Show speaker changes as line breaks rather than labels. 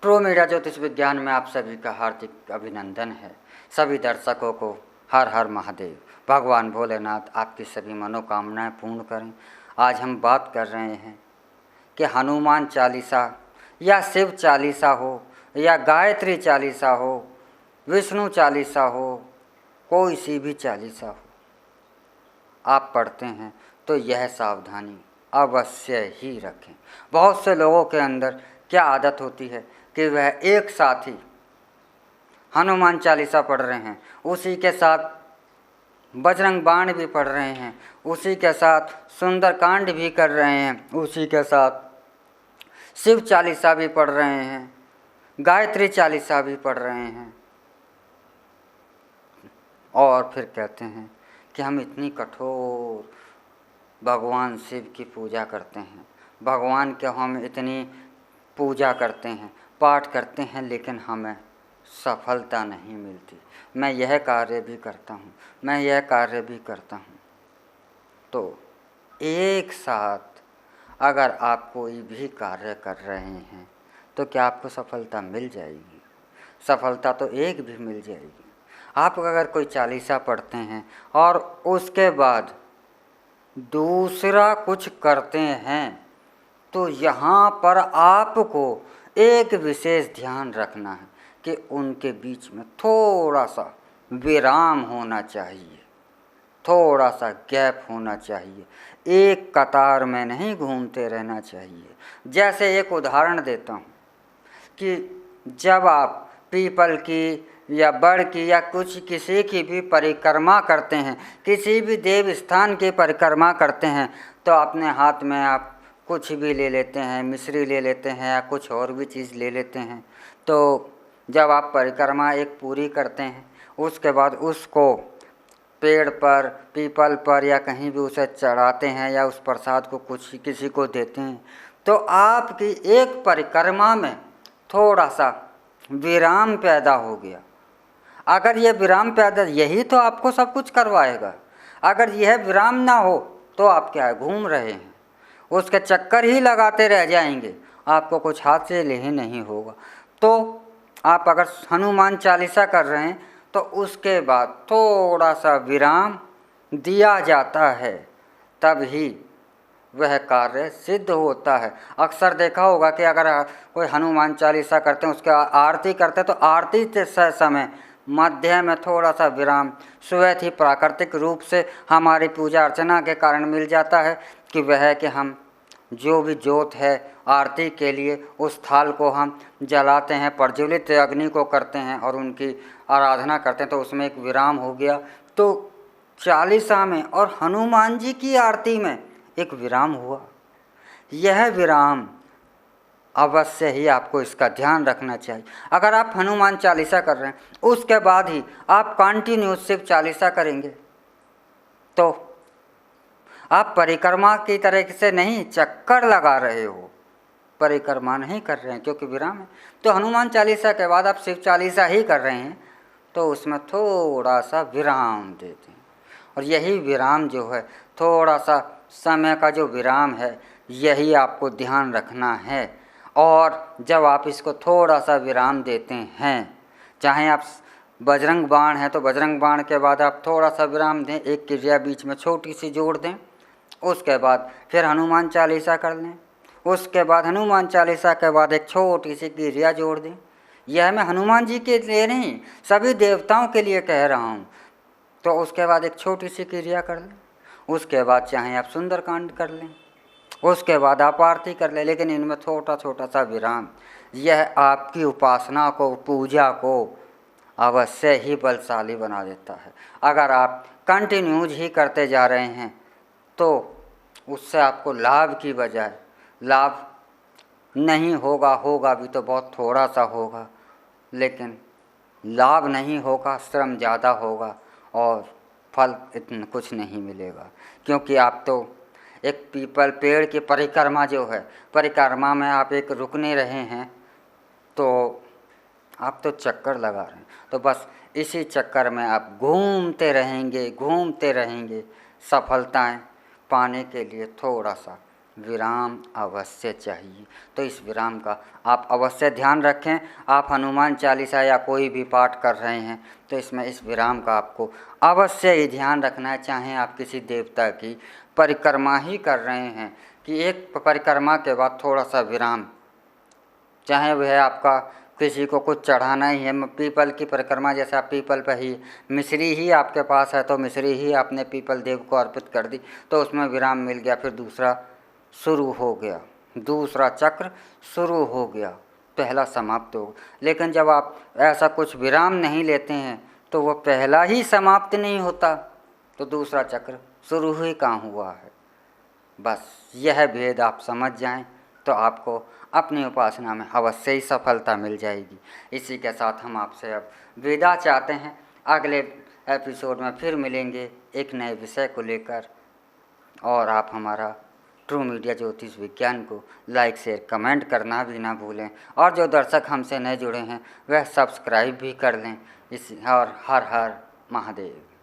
Pro media ज्योतिष विज्ञान में आप सभी का हार्दिक अभिनंदन है। सभी दर्शकों को हर हर महादेव। भगवान भोलेनाथ आपकी सभी मनोकामनाएं पूर्ण करें। आज हम बात कर रहे हैं कि हनुमान चालीसा या शिव चालीसा हो या गायत्री चालीसा हो, विष्णु चालीसा हो, कोई सी भी चालीसा हो आप पढ़ते हैं तो यह सावधानी अवश्य ही रखें। बहुत से लोगों के अंदर क्या आदत होती है कि वह एक साथ ही हनुमान चालीसा पढ़ रहे हैं, उसी के साथ बजरंग बाण भी पढ़ रहे हैं, उसी के साथ सुंदरकांड भी कर रहे हैं, उसी के साथ शिव चालीसा भी पढ़ रहे हैं, गायत्री चालीसा भी पढ़ रहे हैं और फिर कहते हैं कि हम इतनी कठोर भगवान शिव की पूजा करते हैं, भगवान के हम इतनी पूजा करते हैं, पाठ करते हैं, लेकिन हमें सफलता नहीं मिलती। मैं यह कार्य भी करता हूँ, मैं यह कार्य भी करता हूँ। तो एक साथ अगर आप कोई भी कार्य कर रहे हैं तो क्या आपको सफलता मिल जाएगी? सफलता तो एक भी मिल जाएगी। आप अगर कोई चालीसा पढ़ते हैं और उसके बाद दूसरा कुछ करते हैं तो यहाँ पर आपको एक विशेष ध्यान रखना है कि उनके बीच में थोड़ा सा विराम होना चाहिए, थोड़ा सा गैप होना चाहिए, एक कतार में नहीं घूमते रहना चाहिए। जैसे एक उदाहरण देता हूँ कि जब आप पीपल की या बड़ की या कुछ किसी की भी परिक्रमा करते हैं, किसी भी देव स्थान की परिक्रमा करते हैं, तो अपने हाथ में आप कुछ भी ले लेते हैं, मिश्री ले लेते हैं या कुछ और भी चीज़ ले लेते हैं। तो जब आप परिक्रमा एक पूरी करते हैं उसके बाद उसको पेड़ पर, पीपल पर या कहीं भी उसे चढ़ाते हैं या उस प्रसाद को कुछ किसी को देते हैं, तो आपकी एक परिक्रमा में थोड़ा सा विराम पैदा हो गया। अगर यह विराम पैदा, यही तो आपको सब कुछ करवाएगा। अगर यह विराम ना हो तो आप क्या है, घूम रहे हैं, उसके चक्कर ही लगाते रह जाएंगे, आपको कुछ हासिल ही नहीं होगा। तो आप अगर हनुमान चालीसा कर रहे हैं तो उसके बाद थोड़ा सा विराम दिया जाता है, तब ही वह कार्य सिद्ध होता है। अक्सर देखा होगा कि अगर कोई हनुमान चालीसा करते हैं, उसके आरती करते हैं, तो आरती के समय मध्य में थोड़ा सा विराम स्वयं ही प्राकृतिक रूप से हमारी पूजा अर्चना के कारण मिल जाता है कि वह कि हम जो भी जोत है आरती के लिए उस थाल को हम जलाते हैं, प्रज्वलित अग्नि को करते हैं और उनकी आराधना करते हैं, तो उसमें एक विराम हो गया। तो चालीसा में और हनुमान जी की आरती में एक विराम हुआ। यह विराम अवश्य ही आपको इसका ध्यान रखना चाहिए। अगर आप हनुमान चालीसा कर रहे हैं उसके बाद ही आप कंटिन्यू शिव चालीसा करेंगे तो आप परिक्रमा की तरह से नहीं चक्कर लगा रहे हो, परिक्रमा नहीं कर रहे हैं क्योंकि विराम है। तो हनुमान चालीसा के बाद आप शिव चालीसा ही कर रहे हैं तो उसमें थोड़ा सा विराम देते हैं। और यही विराम जो है, थोड़ा सा समय का जो विराम है, यही आपको ध्यान रखना है। और जब आप इसको थोड़ा सा विराम देते हैं, चाहे आप बजरंग बाण है तो बजरंग बाण के बाद आप थोड़ा सा विराम दें, एक क्रिया बीच में छोटी सी जोड़ दें, उसके बाद फिर हनुमान चालीसा कर लें, उसके बाद हनुमान चालीसा के बाद एक छोटी सी क्रिया जोड़ दें। यह मैं हनुमान जी के लिए नहीं, सभी देवताओं के लिए कह रहा हूँ। तो उसके बाद एक छोटी सी क्रिया कर लें, उसके बाद चाहे आप सुंदरकांड कर लें, उसके बाद आप आरती कर लें, लेकिन इनमें छोटा छोटा सा विराम, यह आपकी उपासना को, पूजा को अवश्य ही बलशाली बना देता है। अगर आप कंटिन्यूज ही करते जा रहे हैं तो उससे आपको लाभ की बजाय लाभ नहीं होगा, होगा भी तो बहुत थोड़ा सा होगा, लेकिन लाभ नहीं होगा, श्रम ज़्यादा होगा और फल इतना कुछ नहीं मिलेगा। क्योंकि आप तो एक पीपल पेड़ की परिक्रमा जो है, परिक्रमा में आप एक रुक नहीं रहे हैं, तो आप तो चक्कर लगा रहे हैं। तो बस इसी चक्कर में आप घूमते रहेंगे, घूमते रहेंगे। सफलताएं पाने के लिए थोड़ा सा विराम अवश्य चाहिए। तो इस विराम का आप अवश्य ध्यान रखें। आप हनुमान चालीसा या कोई भी पाठ कर रहे हैं तो इसमें इस विराम का आपको अवश्य ही ध्यान रखना है। चाहे आप किसी देवता की परिक्रमा ही कर रहे हैं कि एक परिक्रमा के बाद थोड़ा सा विराम, चाहे वह आपका किसी को कुछ चढ़ाना ही है, पीपल की परिक्रमा, जैसे आप पीपल पर ही मिश्री ही आपके पास है तो मिश्री ही आपने पीपल देव को अर्पित कर दी तो उसमें विराम मिल गया, फिर दूसरा शुरू हो गया, दूसरा चक्र शुरू हो गया, पहला समाप्त हो। लेकिन जब आप ऐसा कुछ विराम नहीं लेते हैं तो वह पहला ही समाप्त नहीं होता तो दूसरा चक्र शुरू ही कहाँ हुआ है। बस यह भेद आप समझ जाएं तो आपको अपनी उपासना में अवश्य ही सफलता मिल जाएगी। इसी के साथ हम आपसे अब विदा चाहते हैं। अगले एपिसोड में फिर मिलेंगे एक नए विषय को लेकर। और आप हमारा ट्रू मीडिया ज्योतिष विज्ञान को लाइक शेयर कमेंट करना भी ना भूलें। और जो दर्शक हमसे नए जुड़े हैं वह सब्सक्राइब भी कर लें। और हर हर महादेव।